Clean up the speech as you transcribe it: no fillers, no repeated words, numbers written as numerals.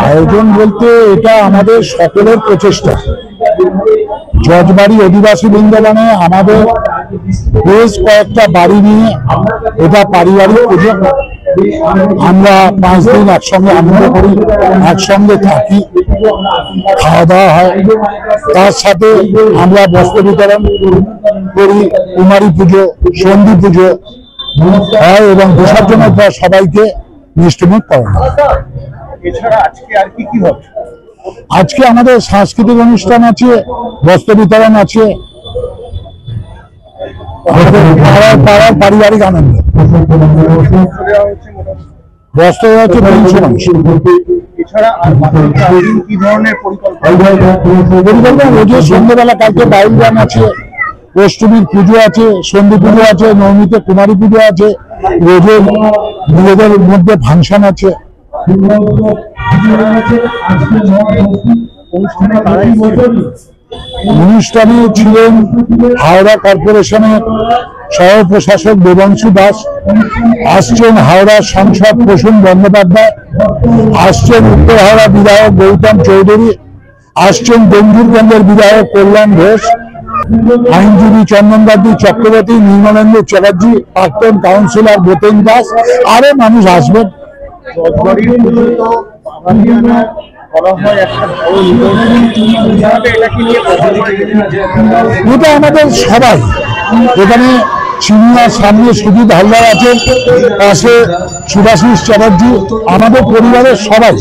আয়োজন বলতে এটা আমাদের সকলের প্রচেষ্টা। জজবাড়ি অধিবাসী বৃন্দাবনে আমাদের বেশ কয়েকটা বাড়ি নিয়ে এটা পারিবারিক পুজো। আমরা 5 দিন একসঙ্গে আনন্দ করি, একসঙ্গে থাকি, খাওয়া দাওয়া হয়। তার সাথে আমরা বস্ত্র বিতরণ করি, কুমারী পুজো, সন্ধি পুজো হয় এবং বিসর্জনের পর সবাইকে মিষ্টিমুখ করানো হয়। আজকে আমাদের সাংস্কৃতিক অনুষ্ঠান আছে, বস্ত্র বিতরণ আছে, পাড়ার পারিবারিক আনন্দ। বস্ত্র হচ্ছে 300 মানুষ। রোজের সন্ধ্যেবেলা কালকে বাউল গান আছে, অষ্টমীর পুজো আছে, সন্ধি পুজো আছে, নবমীতে কুমারী পুজো আছে, রোজের নিজেদের মধ্যে ফাংশন আছে। অনুষ্ঠানে ছিলেন হাওড়া কর্পোরেশনের সহ প্রশাসক দেবাংশু দাস, আসছেন হাওড়া সাংসদ প্রসূন বন্দ্যোপাধ্যায়, আসছেন উত্তর হাওড়া বিধায়ক গৌতম চৌধুরী, আসছেন গঞ্জুরগঞ্জের বিধায়ক কল্যাণ ঘোষ, আইনজীবী চন্দনবাদী চক্রবর্তী, নির্মলেন্দু চ্যাটার্জি, প্রাক্তন কাউন্সিলর বোতেন দাস, আরো মানুষ আসবেন। এটা আমাদের সবাই, এখানে সিনিয়র সামনে সুজিত হালদার আছেন, পাশে সুভাষিস চ্যাটার্জি, আমাদের পরিবারের সবাই।